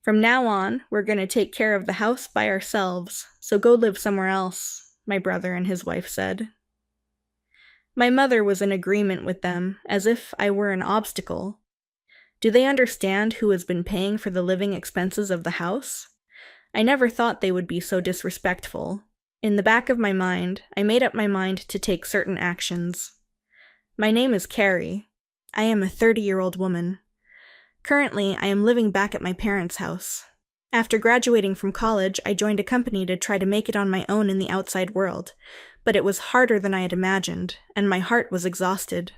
From now on, we're going to take care of the house by ourselves, so go live somewhere else, my brother and his wife said. My mother was in agreement with them, as if I were an obstacle. Do they understand who has been paying for the living expenses of the house? I never thought they would be so disrespectful. In the back of my mind, I made up my mind to take certain actions. My name is Carrie. I am a 30-year-old woman. Currently, I am living back at my parents' house. After graduating from college, I joined a company to try to make it on my own in the outside world, but it was harder than I had imagined, and my heart was exhausted.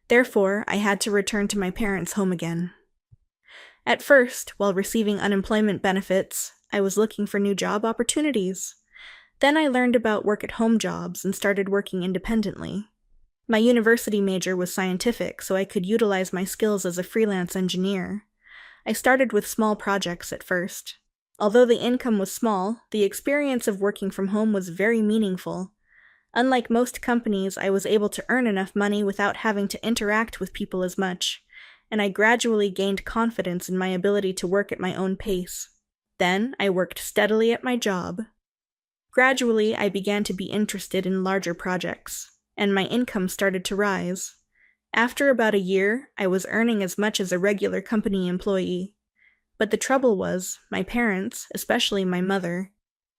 Therefore, I had to return to my parents' home again. At first, while receiving unemployment benefits, I was looking for new job opportunities. Then I learned about work-at-home jobs and started working independently. My university major was scientific, so I could utilize my skills as a freelance engineer. I started with small projects at first. Although the income was small, the experience of working from home was very meaningful. Unlike most companies, I was able to earn enough money without having to interact with people as much, and I gradually gained confidence in my ability to work at my own pace. Then, I worked steadily at my job. Gradually, I began to be interested in larger projects, and my income started to rise. After about a year, I was earning as much as a regular company employee. But the trouble was, my parents, especially my mother,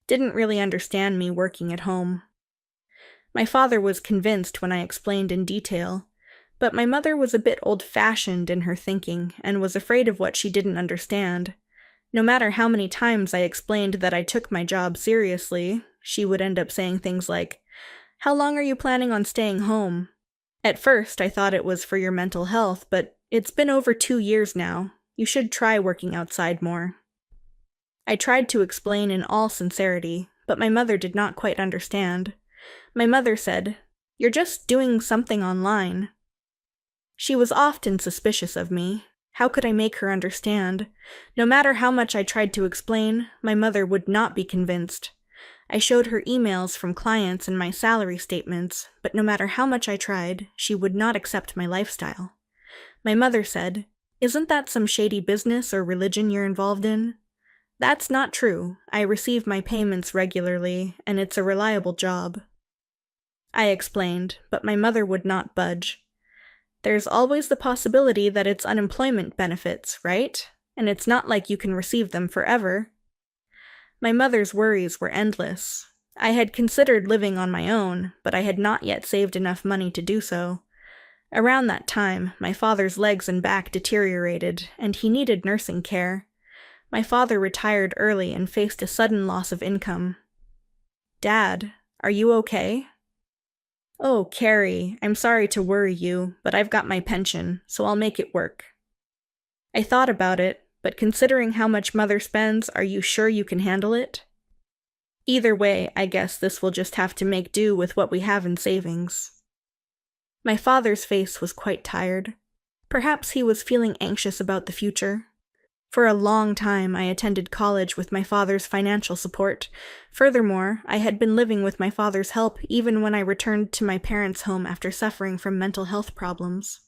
didn't really understand me working at home. My father was convinced when I explained in detail, but my mother was a bit old-fashioned in her thinking and was afraid of what she didn't understand. No matter how many times I explained that I took my job seriously, she would end up saying things like, "How long are you planning on staying home?" At first, I thought it was for your mental health, but it's been over 2 years now. You should try working outside more. I tried to explain in all sincerity, but my mother did not quite understand. My mother said, "You're just doing something online." She was often suspicious of me. How could I make her understand? No matter how much I tried to explain, my mother would not be convinced. I showed her emails from clients and my salary statements, but no matter how much I tried, she would not accept my lifestyle. My mother said, "Isn't that some shady business or religion you're involved in?" That's not true. I receive my payments regularly, and it's a reliable job. I explained, but my mother would not budge. There's always the possibility that it's unemployment benefits, right? And it's not like you can receive them forever. My mother's worries were endless. I had considered living on my own, but I had not yet saved enough money to do so. Around that time, my father's legs and back deteriorated, and he needed nursing care. My father retired early and faced a sudden loss of income. "Dad, are you okay?" "Oh, Carrie, I'm sorry to worry you, but I've got my pension, so I'll make it work." I thought about it, but considering how much Mother spends, are you sure you can handle it? Either way, I guess this will just have to make do with what we have in savings. My father's face was quite tired. Perhaps he was feeling anxious about the future. For a long time, I attended college with my father's financial support. Furthermore, I had been living with my father's help even when I returned to my parents' home after suffering from mental health problems.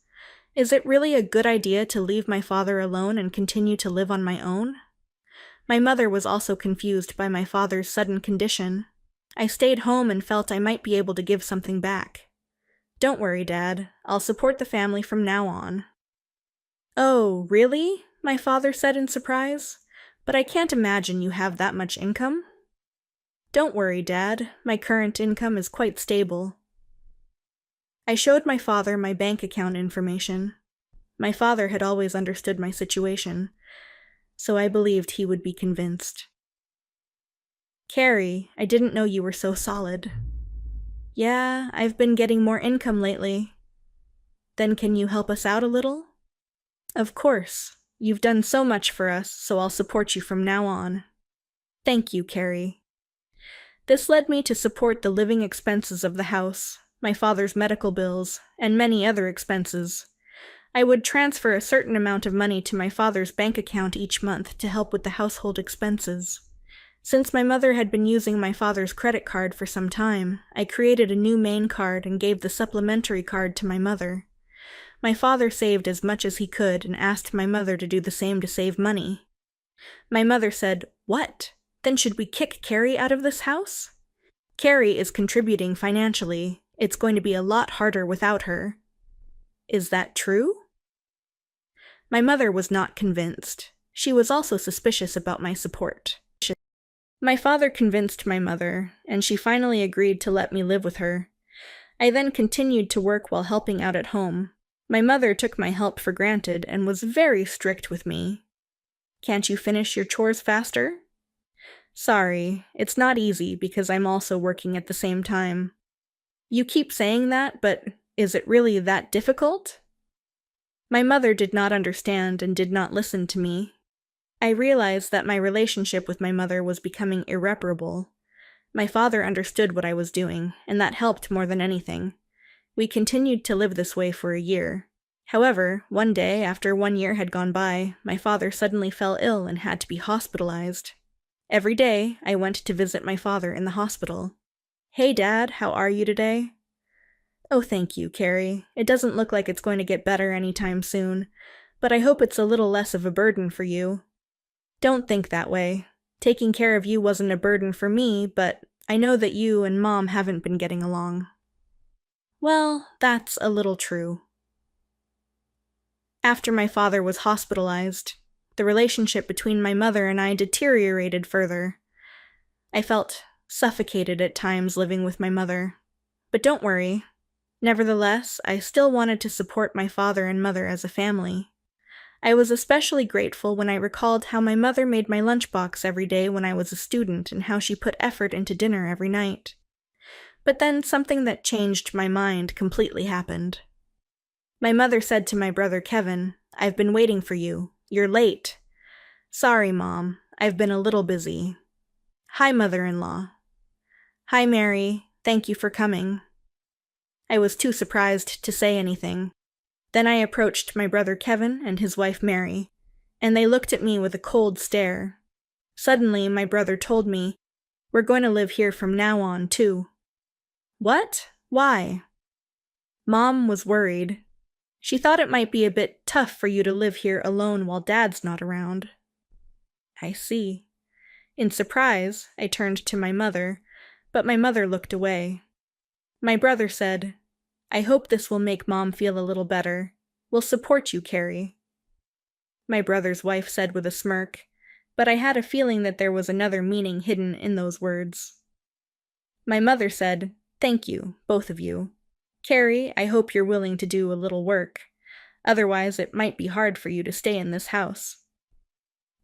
Is it really a good idea to leave my father alone and continue to live on my own? My mother was also confused by my father's sudden condition. I stayed home and felt I might be able to give something back. "Don't worry, Dad. I'll support the family from now on." "Oh, really?" my father said in surprise. "But I can't imagine you have that much income." "Don't worry, Dad. My current income is quite stable." I showed my father my bank account information. My father had always understood my situation, so I believed he would be convinced. "Carrie, I didn't know you were so solid." "Yeah, I've been getting more income lately." "Then can you help us out a little?" "Of course. You've done so much for us, so I'll support you from now on." "Thank you, Carrie." This led me to support the living expenses of the house, my father's medical bills, and many other expenses. I would transfer a certain amount of money to my father's bank account each month to help with the household expenses. Since my mother had been using my father's credit card for some time, I created a new main card and gave the supplementary card to my mother. My father saved as much as he could and asked my mother to do the same to save money. My mother said, "What? Then should we kick Carrie out of this house? Carrie is contributing financially. It's going to be a lot harder without her." Is that true? My mother was not convinced. She was also suspicious about my support. My father convinced my mother, and she finally agreed to let me live with her. I then continued to work while helping out at home. My mother took my help for granted and was very strict with me. "Can't you finish your chores faster?" "Sorry, it's not easy because I'm also working at the same time." "You keep saying that, but is it really that difficult?" My mother did not understand and did not listen to me. I realized that my relationship with my mother was becoming irreparable. My father understood what I was doing, and that helped more than anything. We continued to live this way for a year. However, one day, after 1 year had gone by, my father suddenly fell ill and had to be hospitalized. Every day, I went to visit my father in the hospital. "Hey, Dad, how are you today?" "Oh, thank you, Carrie. It doesn't look like it's going to get better anytime soon, but I hope it's a little less of a burden for you." "Don't think that way. Taking care of you wasn't a burden for me, but I know that you and Mom haven't been getting along." Well, that's a little true. After my father was hospitalized, the relationship between my mother and I deteriorated further. I felt suffocated at times living with my mother. But don't worry. Nevertheless, I still wanted to support my father and mother as a family. I was especially grateful when I recalled how my mother made my lunchbox every day when I was a student and how she put effort into dinner every night. But then something that changed my mind completely happened. My mother said to my brother Kevin, "I've been waiting for you. You're late." "Sorry, Mom. I've been a little busy." "Hi, mother-in-law." "Hi, Mary. Thank you for coming." I was too surprised to say anything. Then I approached my brother Kevin and his wife Mary, and they looked at me with a cold stare. Suddenly, my brother told me, "We're going to live here from now on, too." "What? Why?" Mom was worried. She thought it might be a bit tough for you to live here alone while Dad's not around. I see. In surprise, I turned to my mother, but my mother looked away. My brother said, "I hope this will make Mom feel a little better. We'll support you, Carrie." My brother's wife said with a smirk, but I had a feeling that there was another meaning hidden in those words. My mother said, "Thank you, both of you. Carrie, I hope you're willing to do a little work. Otherwise, it might be hard for you to stay in this house."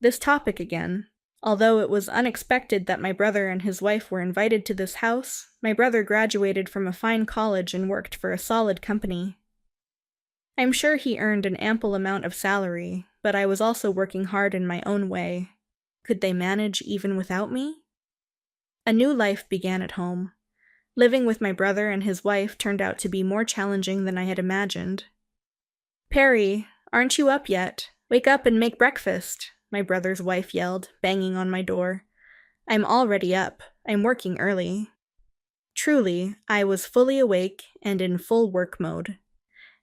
This topic again. Although it was unexpected that my brother and his wife were invited to this house, my brother graduated from a fine college and worked for a solid company. I'm sure he earned an ample amount of salary, but I was also working hard in my own way. Could they manage even without me? A new life began at home. Living with my brother and his wife turned out to be more challenging than I had imagined. "Perry, aren't you up yet? Wake up and make breakfast," my brother's wife yelled, banging on my door. "I'm already up. I'm working early." Truly, I was fully awake and in full work mode.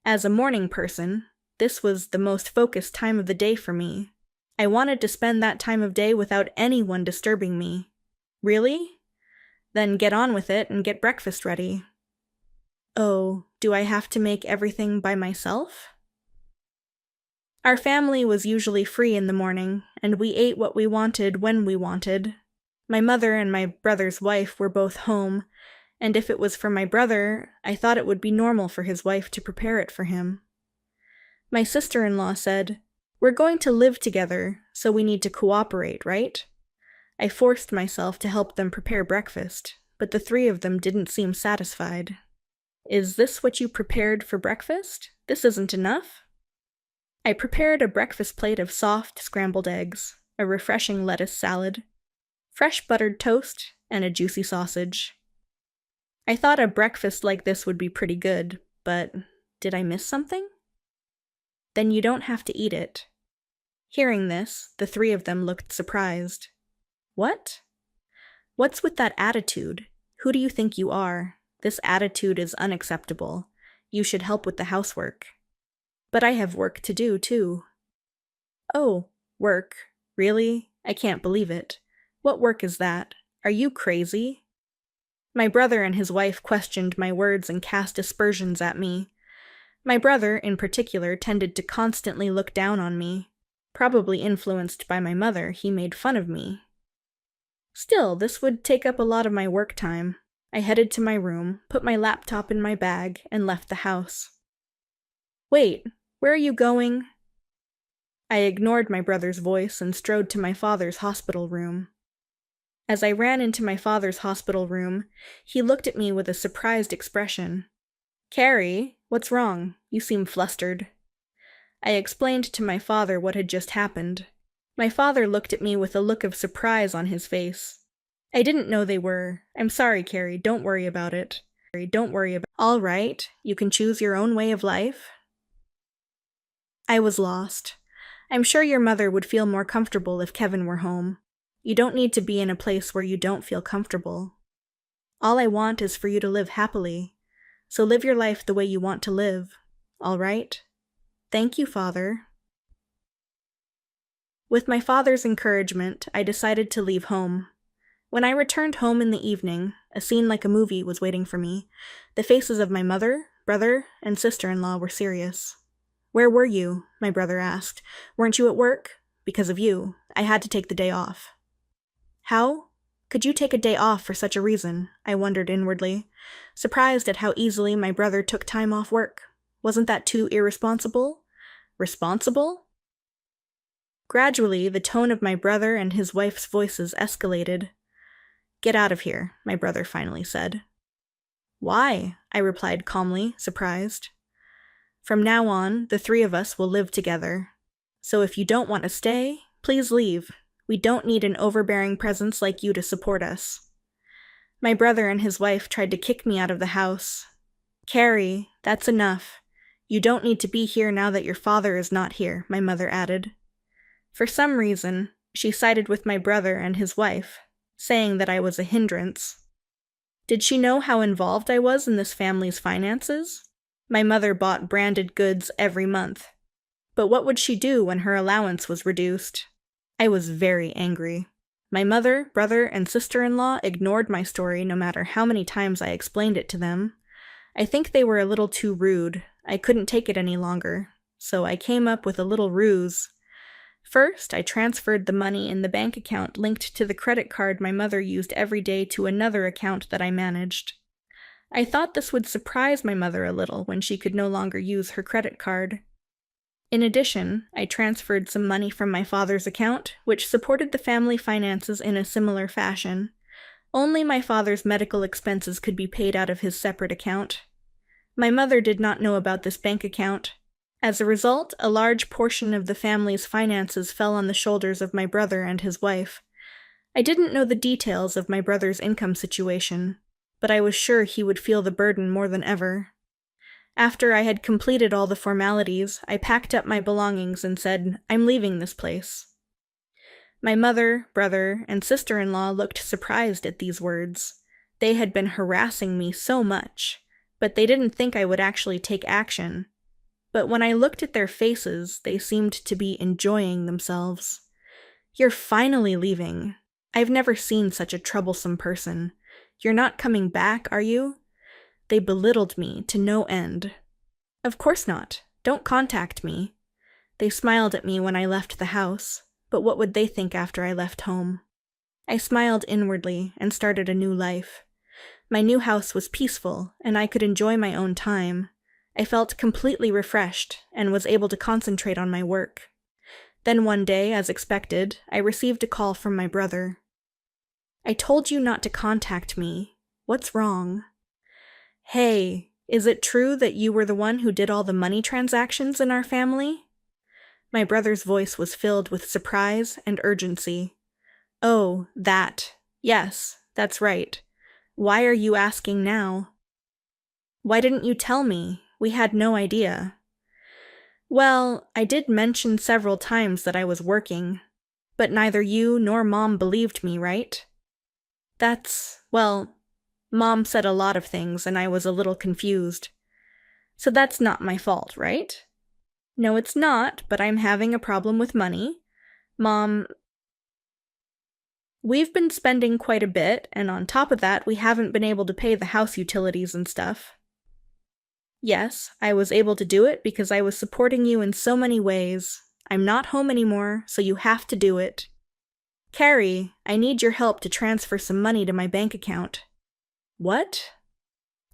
As a morning person, this was the most focused time of the day for me. I wanted to spend that time of day without anyone disturbing me. Really? Then get on with it and get breakfast ready. Oh, do I have to make everything by myself? Our family was usually free in the morning, and we ate what we wanted when we wanted. My mother and my brother's wife were both home, and if it was for my brother, I thought it would be normal for his wife to prepare it for him. My sister-in-law said, "We're going to live together, so we need to cooperate, right?" I forced myself to help them prepare breakfast, but the three of them didn't seem satisfied. "Is this what you prepared for breakfast? This isn't enough?" I prepared a breakfast plate of soft, scrambled eggs, a refreshing lettuce salad, fresh buttered toast, and a juicy sausage. I thought a breakfast like this would be pretty good, but did I miss something? "Then you don't have to eat it." Hearing this, the three of them looked surprised. "What? What's with that attitude? Who do you think you are? This attitude is unacceptable. You should help with the housework." "But I have work to do, too." "Oh, work? Really? I can't believe it. What work is that? Are you crazy? My brother and his wife questioned my words and cast aspersions at me. My brother, in particular, tended to constantly look down on me. Probably influenced by my mother, he made fun of me. Still, this would take up a lot of my work time. I headed to my room, put my laptop in my bag, and left the house. Wait, where are you going? I ignored my brother's voice and strode to my father's hospital room. As I ran into my father's hospital room, he looked at me with a surprised expression. Carrie, what's wrong? You seem flustered. I explained to my father what had just happened. My father looked at me with a look of surprise on his face. I didn't know they were. I'm sorry, Carrie, don't worry about it. All right, you can choose your own way of life. I was lost. I'm sure your mother would feel more comfortable if Kevin were home. You don't need to be in a place where you don't feel comfortable. All I want is for you to live happily. So live your life the way you want to live. All right? Thank you, Father. With my father's encouragement, I decided to leave home. When I returned home in the evening, a scene like a movie was waiting for me. The faces of my mother, brother, and sister-in-law were serious. Where were you? My brother asked. Weren't you at work? Because of you. I had to take the day off. How? Could you take a day off for such a reason? I wondered inwardly, surprised at how easily my brother took time off work. Wasn't that too irresponsible? Responsible? Gradually, the tone of my brother and his wife's voices escalated. Get out of here, my brother finally said. Why? I replied calmly, surprised. From now on, the three of us will live together. So if you don't want to stay, please leave. We don't need an overbearing presence like you to support us. My brother and his wife tried to kick me out of the house. Carrie, that's enough. You don't need to be here now that your father is not here, my mother added. For some reason, she sided with my brother and his wife, saying that I was a hindrance. Did she know how involved I was in this family's finances? My mother bought branded goods every month. But what would she do when her allowance was reduced? I was very angry. My mother, brother, and sister-in-law ignored my story no matter how many times I explained it to them. I think they were a little too rude. I couldn't take it any longer, so I came up with a little ruse. First, I transferred the money in the bank account linked to the credit card my mother used every day to another account that I managed. I thought this would surprise my mother a little when she could no longer use her credit card. In addition, I transferred some money from my father's account, which supported the family finances in a similar fashion. Only my father's medical expenses could be paid out of his separate account. My mother did not know about this bank account. As a result, a large portion of the family's finances fell on the shoulders of my brother and his wife. I didn't know the details of my brother's income situation, but I was sure he would feel the burden more than ever. After I had completed all the formalities, I packed up my belongings and said, I'm leaving this place. My mother, brother, and sister-in-law looked surprised at these words. They had been harassing me so much, but they didn't think I would actually take action. But when I looked at their faces, they seemed to be enjoying themselves. You're finally leaving. I've never seen such a troublesome person. You're not coming back, are you? They belittled me to no end. Of course not. Don't contact me. They smiled at me when I left the house, but what would they think after I left home? I smiled inwardly and started a new life. My new house was peaceful, and I could enjoy my own time. I felt completely refreshed and was able to concentrate on my work. Then one day, as expected, I received a call from my brother. I told you not to contact me. What's wrong? Hey, is it true that you were the one who did all the money transactions in our family? My brother's voice was filled with surprise and urgency. Oh, that. Yes, that's right. Why are you asking now? Why didn't you tell me? We had no idea. Well, I did mention several times that I was working, but neither you nor Mom believed me, right? Mom said a lot of things and I was a little confused. So that's not my fault, right? No, it's not, but I'm having a problem with money. Mom, We've been spending quite a bit, and on top of that, we haven't been able to pay the house utilities and stuff. Yes, I was able to do it because I was supporting you in so many ways. I'm not home anymore, so you have to do it. Carrie, I need your help to transfer some money to my bank account. What?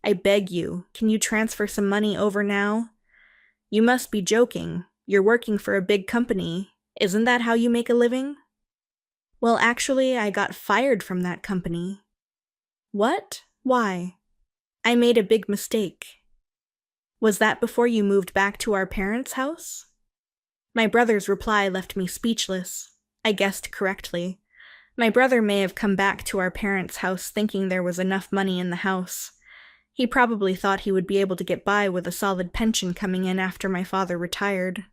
I beg you, can you transfer some money over now? You must be joking. You're working for a big company. Isn't that how you make a living? Well, actually, I got fired from that company. What? Why? I made a big mistake. Was that before you moved back to our parents' house? My brother's reply left me speechless. I guessed correctly. My brother may have come back to our parents' house thinking there was enough money in the house. He probably thought he would be able to get by with a solid pension coming in after my father retired.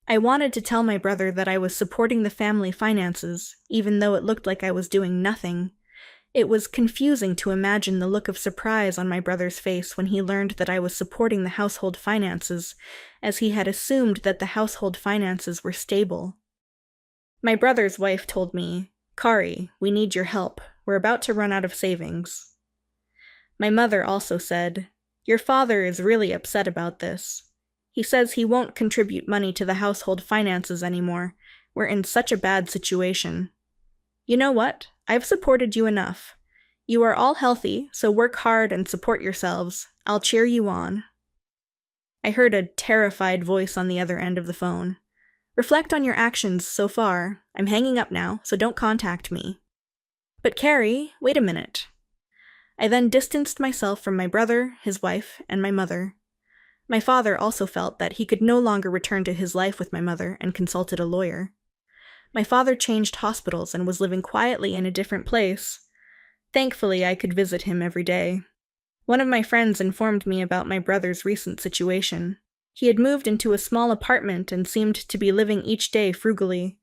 I wanted to tell my brother that I was supporting the family finances, even though it looked like I was doing nothing. It was confusing to imagine the look of surprise on my brother's face when he learned that I was supporting the household finances, as he had assumed that the household finances were stable. My brother's wife told me, "Kari, we need your help. We're about to run out of savings." My mother also said, "Your father is really upset about this. He says he won't contribute money to the household finances anymore. We're in such a bad situation. You know what? I've supported you enough. You are all healthy, so work hard and support yourselves. I'll cheer you on." I heard a terrified voice on the other end of the phone. "Reflect on your actions so far. I'm hanging up now, so don't contact me." "But Carrie, wait a minute." I then distanced myself from my brother, his wife, and my mother. My father also felt that he could no longer return to his life with my mother and consulted a lawyer. My father changed hospitals and was living quietly in a different place. Thankfully, I could visit him every day. One of my friends informed me about my brother's recent situation. He had moved into a small apartment and seemed to be living each day frugally.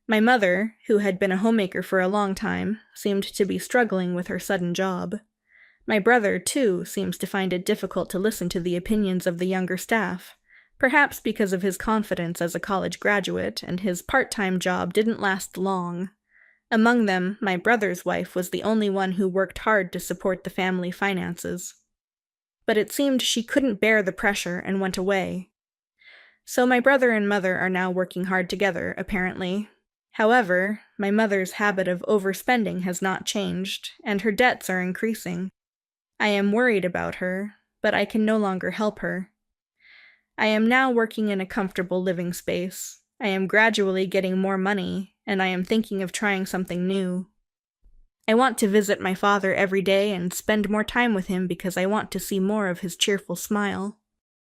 My mother, who had been a homemaker for a long time, seemed to be struggling with her sudden job. My brother, too, seems to find it difficult to listen to the opinions of the younger staff, perhaps because of his confidence as a college graduate, and his part-time job didn't last long. Among them, my brother's wife was the only one who worked hard to support the family finances. But it seemed she couldn't bear the pressure and went away. So my brother and mother are now working hard together, apparently. However, my mother's habit of overspending has not changed, and her debts are increasing. I am worried about her, but I can no longer help her. I am now working in a comfortable living space. I am gradually getting more money, and I am thinking of trying something new. I want to visit my father every day and spend more time with him because I want to see more of his cheerful smile.